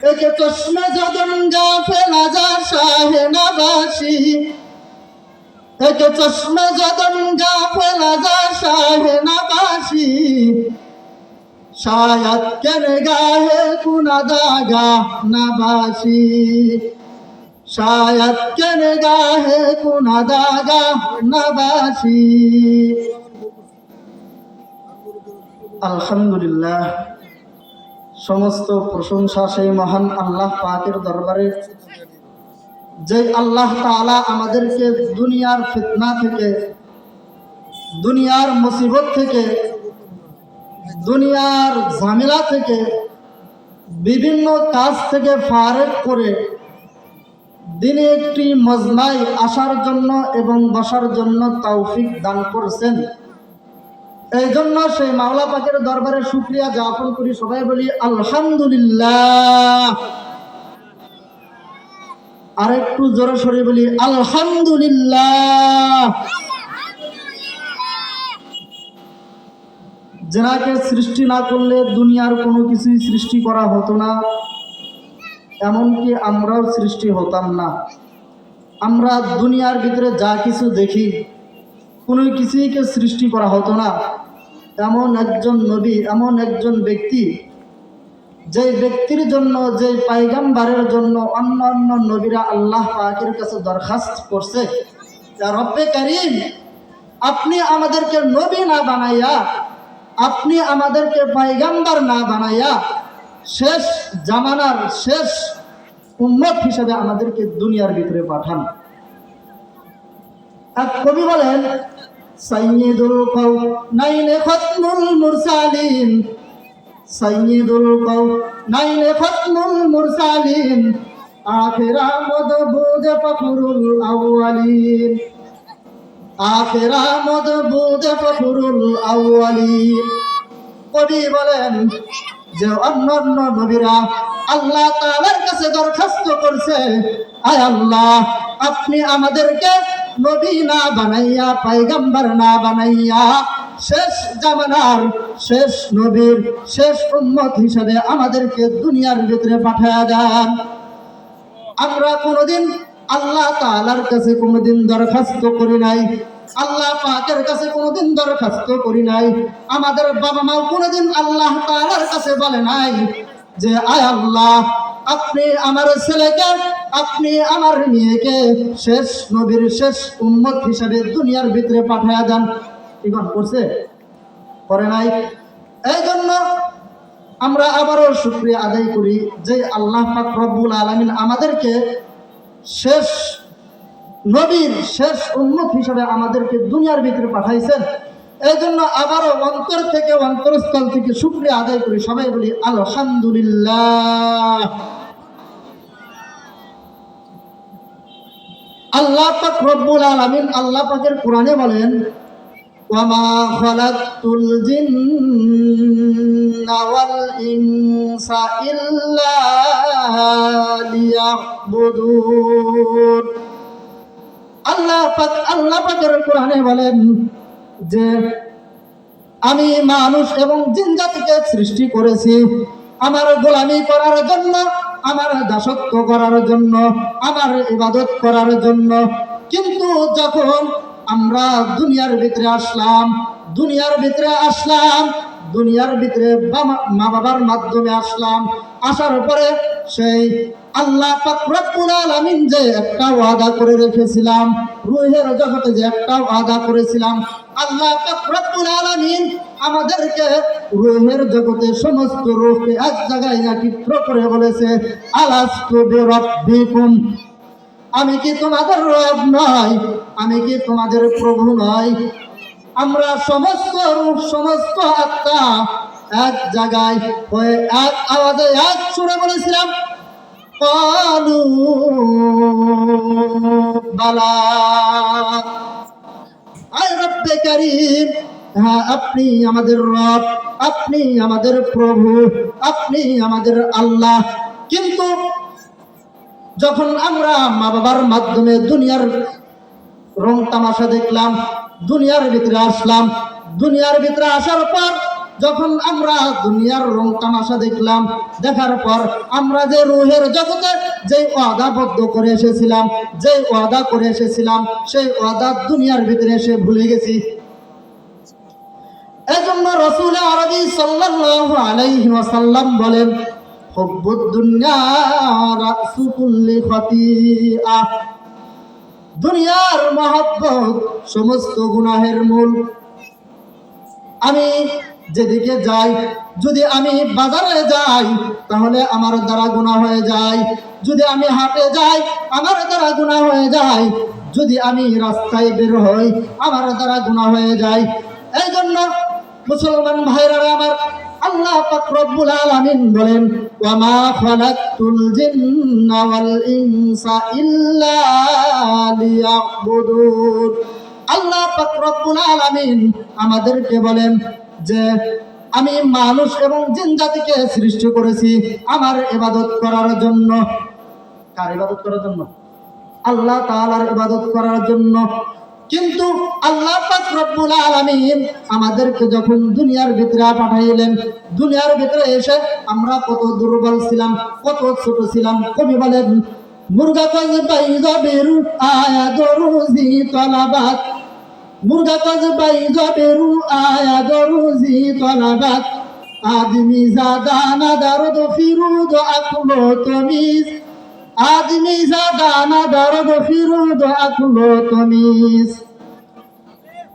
एक चश्मे जदुंगा फैला जा शाह नवाशी, एक चश्मे जदुंगा फैला जा शाह नवाशी, शायद के निगाहे कुनादागा नवाशी, शायद के निगाहे कुनादागा नवाशी। अल्हम्दुलिल्लाह, समस्त प्रशंसा সেই মহান আল্লাহ পাকের দরবারে, যে আল্লাহ তাআলা আমাদেরকে দুনিয়ার ফিতনা থেকে, দুনিয়ার মুসিবত থেকে, দুনিয়ার ঝামেলা থেকে, বিভিন্ন কাজ থেকে ফারেক করে দিনে একটি মজমায় আসার জন্য এবং বসার জন্য তৌফিক দান করেছেন। এই জন্য সেই মাওলা পাকের দরবারে শুকরিয়া জ্ঞাপন করি। সবাই বলি আলহামদুলিল্লাহ। আর একটু জোরে সরে বলি আলহামদুলিল্লাহ। যাকে সৃষ্টি না করলে দুনিয়ার কোনো কিছুই সৃষ্টি করা হতো না, এমনকি আমরাও সৃষ্টি হতাম না। আমরা দুনিয়ার ভিতরে যা কিছু দেখি, কোনো কিছুইকে সৃষ্টি করা হতো না। এমন একজন নবী, এমন একজন ব্যক্তি, যে ব্যক্তির জন্য, যে পয়গম্বরের জন্য অন্যান্য নবীরা আল্লাহ পাকের কাছে দরখাস্ত করছে, ইয়া রব্বে কারীম, আপনি আমাদেরকে নবী না বানাইয়া, আপনি আমাদেরকে পয়গম্বর না বানাইয়া শেষ জামানার শেষ উম্মত হিসেবে আমাদেরকে দুনিয়ার ভিতরে পাঠান। এক কবি বলেন, সাইয়্যিদুল কাওনাইনি খাতমুল মুরসালিন, সাইয়্যিদুল কাওনাইনি খাতমুল মুরসালিন, আখিরা মদবুদ ফখরুল আউয়ালিন, আখিরা মদবুদ ফখরুল আউয়ালিন। কবি বলেন যে অন্যান্য নবীরা আল্লাহ তাআলার কাছে দরখাস্ত করছে, আয় আল্লাহ, আপনি আমাদেরকে নবী না বানাইয়া, পয়গম্বর না বানাইয়া শেষ জামানার শেষ নবীর শেষ উম্মত হিসেবে আমাদেরকে দুনিয়ার ভিতরে পাঠায়া দেন। আমরা কোনোদিন আল্লাহ তাআলার কাছে কোনোদিন দরখাস্ত করি নাই, আল্লাহ পাকের কাছে কোনোদিন দরখাস্ত করি নাই। আমাদের বাবা মাও কোনোদিন আল্লাহ তাআলার কাছে বলে নাই যে আয় আল্লাহ, আপনি আমার ছেলেকে, আপনি আমার মেয়েকে শেষ নবীর শেষ উম্মত হিসেবে দুনিয়ার ভিতরে পাঠায়া দেন। এখন করছে? করে নাই। এই জন্য আমরা আবারও শুকরিয়া আদায় করি যে আল্লাহ পাক রব্বুল আলামিন আমাদেরকে শেষ নবীর শেষ উম্মত হিসেবে আমাদেরকে দুনিয়ার ভিতরে পাঠাইছেন। এই জন্য আবারও অন্তর থেকে, অন্তরস্থল থেকে শুকরিয়া আদায় করি। সবাই বলি আলহামদুলিল্লাহ। আল্লাহ পাক রব্বুল আলামিন আল্লাহ পাকের কোরআনে বলেন, ওয়ামা খালাকতুল জিন্না ওয়াল ইনসা ইল্লা লিয়াবুদুন। আল্লাহ পাকের কোরআনে বলেন যে আমি মানুষ এবং জিন জাতিকে সৃষ্টি করেছি আমার গোলামি করার জন্য, আমার দাসত্ব করার জন্য, আমার ইবাদত করার জন্য। কিন্তু যখন আমরা দুনিয়ার ভিতরে আসলাম, দুনিয়ার ভিতরে মা বাবার মাধ্যমে আসলাম, আসার পরে সেই আল্লাহ পাক রব্বুল আলামিন যে একটা ওয়াদা করে রেখেছিলাম, রূহের জগতে যে একটা ওয়াদা করেছিলাম, আল্লাহ পাক রব্বুল আলামিন আমাদেরকে রূহের জগতে সমস্ত রূহকে এক জায়গায় একত্র করে বলেছে, আলাস্তু বিরাব্বিকুম, আমি কি তোমাদের রব নয়? আমি কি তোমাদের প্রভু নয়? আমরা সমস্ত রূহ, সমস্ত আত্মা এক জায়গায় হয়ে এক আওয়াজে এক সুরে বলেছিলাম, ক্বালু বালা, আয় রব্বে কারীম, হ্যাঁ আপনি আমাদের রব, আপনি আমাদের প্রভু, আপনি আমাদের আল্লাহ। কিন্তু যখন আমরা মা বাবার মাধ্যমে দুনিয়ার রং তামাশা দেখলাম, দুনিয়ার ভিতরে আসলাম, দুনিয়ার ভিতরে আসার পর যখন আমরা দুনিয়ার রং তামাশা দেখলাম, দেখার পর আমরা যে রুহের জগতে যে ওয়াদাবদ্ধ করে এসেছিলাম, যে ওয়াদা করে এসেছিলাম, সেই ওয়াদা দুনিয়ার ভিতরে এসে ভুলে গেছি। এজন্য রাসূল আরবি সাল্লাল্লাহু আলাইহি ওয়াসাল্লাম বলেন, হুব্বুদ দুনিয়া রাসু কুল্লি খাতিআহ, দুনিয়ার মহব্বত সমস্ত গুনাহের মূল। আমি যেদিকে যাই, যদি আমি বাজারে যাই তাহলে আমার দ্বারা গুনাহ হয়ে যায়, যদি আমি হাটে যাই আমার দ্বারা গুনাহ হয়ে যায়, যদি আমি রাস্তায় বের হই আমার দ্বারা গুনাহ হয়ে যায়। এই জন্য মুসলমান ভাইরা আমার, আল্লাহ পাক রব্বুল আলামিন বলেন, ওয়া মা খালাকতুল জিন্না ওয়াল ইনসা ইল্লা লিয়াবুদুন। আল্লাহ পাক রব্বুল আলামিন আমাদেরকে বলেন যে আমি মানুষ এবং জিন জাতিকে সৃষ্টি করেছি আমার ইবাদত করার জন্য। কার ইবাদত করার জন্য? আল্লাহ তাআলার ইবাদত করার জন্য। কিন্তু আল্লাহ পাক রব্বুল আলামিন আমাদেরকে যখন দুনিয়ার ভিতরে পাঠাইলেন, দুনিয়ার ভিতরে এসে আমরা কত দুর্বল ছিলাম, কত ছোট ছিলাম। কবি বলেন, মুরগা কাজ বাইজা বেরু আয়া দরুজি তলাবাত, মুরগা কাজ বাইজা বেরু আয়া দরুজি তলাবাত, আদমি জাদানা দরদ ফিরুদ আকলো তমিজ, আদমি জাদানা দরদ ফিরুদ আকলো তমিজ।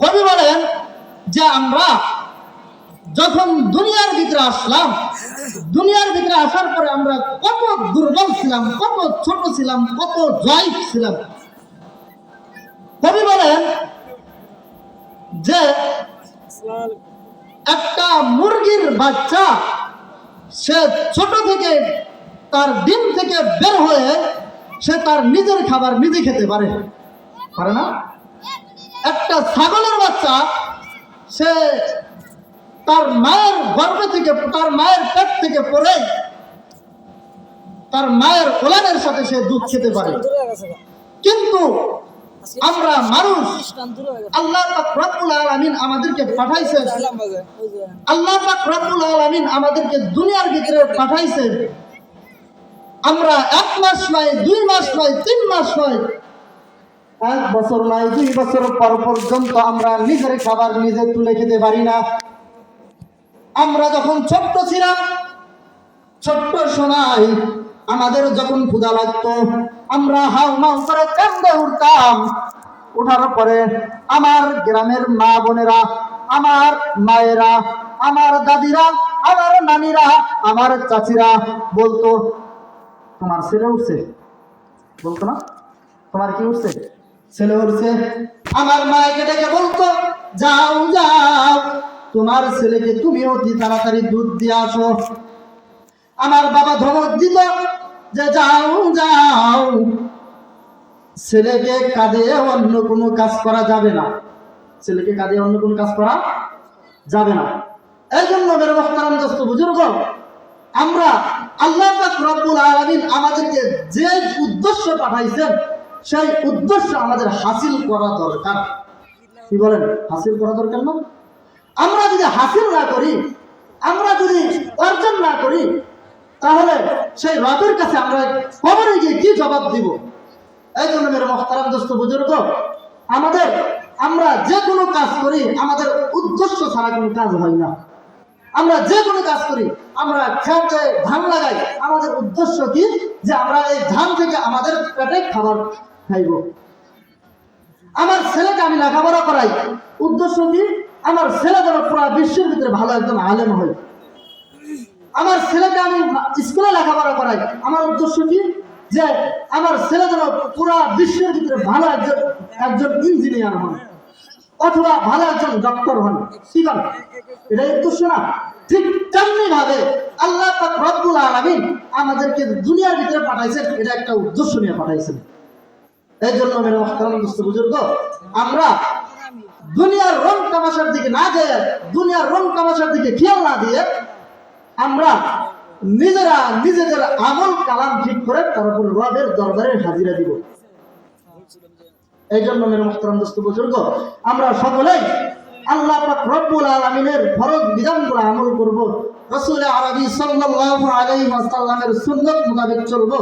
কবি বলেন যে আমরা যখন দুনিয়ার ভিতরে আসলাম, দুনিয়ার ভিতরে আসার পরে আমরা কত দুর্বল ছিলাম, কত ছোট ছিলাম, কত জয়ীফ ছিলাম। কবি বলেন যে একটা মুরগির বাচ্চা সে ছোট থেকে তার ডিম থেকে বের হয়ে সে তার নিজের খাবার নিজে খেতে পারে, পারে না? একটা ছাগলের বাচ্চা সে তার মায়ের গর্ভ থেকে, তার মায়ের পেট থেকে পড়ে তার মায়ের কোলানের সাথে সে দুধ খেতে পারে। কিন্তু আমরা মানুষ, আল্লাহ পাক রব্বুল আলামিন আমাদেরকে পাঠাইছেন, আল্লাহ পাক রব্বুল আলামিন আমাদেরকে দুনিয়ার ভিতরে পাঠাইছেন। আমরা 1 মাস নয়, 2 মাস নয়, 3 মাস নয়, 1 বছর নয়, 2 বছর পর পর্যন্ত আমরা নিজের খাবার নিজে তুলে খেতে পারি না। আমরা যখন ছোট্ট ছিলাম, ছোট্ট সময় আমাদের যখন ক্ষুধা লাগতো আমরা হাউ মাউ করে কান্দে উঠতাম। ওঠার পরে আমার গ্রামের মা বোনেরা, আমার মায়েরা, আমার দাদিরা, আমার নানিরা, আমার চাচিরা বলতো, তোমার ছেলে উঠছে। বলতো না, তোমার কি উঠছে? ছেলে উঠছে। আমার মাকে ডেকে বলতো, যাও যাও তোমার ছেলেকে তুমি অতি তাড়াতাড়ি দুধ দিয়ে আসো। আমার বাবা ধমক দিত যে যাও যাও, ছেলেকে কাঁধে অন্য কোনো কাজ করা যাবে না, ছেলেকে কাঁধে অন্য কোনো কাজ করা যাবে না। এই জন্য মেরে মুহতারাম দোস্ত বুজুর্গ, আমরা আল্লাহ পাক রব্বুল আলামিন আমাদেরকে যে উদ্দেশ্য পাঠাইছেন সেই উদ্দেশ্য আমাদের হাসিল করা দরকার। কি বলেন? হাসিল করা দরকার না? আমরা যদি হাসিল না করি, আমরা যদি অর্জন না করি, তাহলে সেই রবের কাছে আমরা কবরে গিয়ে কি জবাব দিব? এই জন্য মেরে মুহতারাম দোস্ত বুজুর্গ, আমরা যে কোনো কাজ করি আমাদের উদ্দেশ্য ছাড়া কোনো কাজ হয় না। আমরা যে কোনো কাজ করি, আমরা খেতে ধান লাগাই, আমাদের উদ্দেশ্য কি? যে আমরা এই ধান থেকে আমাদের পেটে খাবার খাইব। আমার ছেলেকে আমি লেখাপড়া করাই, উদ্দেশ্য কি? আমার ছেলে যেন পুরো বিশ্বের ভিতরে ভালো একজন আলেম হয়। আমার ছেলেকে আমি স্কুলে লেখাপড়া করাই, আমার উদ্দেশ্য কি? যে আমার ছেলে যেন পুরো বিশ্বের ভিতরে ভালো একজন ইঞ্জিনিয়ার হন, অথবা ভালো একজন ডক্টর হন। কি বল? এটাই উদ্দেশ্য না? ঠিক তেমনি ভাবে আল্লাহ পাক রব্বুল আলামিন আমাদেরকে দুনিয়ার ভিতরে পাঠাইছেন, এটা একটা উদ্দেশ্য নিয়ে পাঠাইছেন। এই জন্য মেরে মুহতারাম দোস্ত বুজুর্গ, আমরা দুনিয়ার রং তামাশার দিকে না যেয়ে, দুনিয়ার রং তামাশার দিকে খেয়াল না দিয়ে আমরা নিজেরা নিজেদের আমল কালাম ঠিক করে তারপর রবের দরবারে হাজিরা দিব। এই জন্য মেরে মুহতারাম দোস্ত বুজুর্গ, আমরা সকলেই আল্লাহ পাক রব্বুল আলামিনের ফরজ বিধানগুলো আমল করব, রাসূল আরবি সাল্লাল্লাহু আলাইহি ওয়াসাল্লামের সুন্নাত মোতাবেক চলব।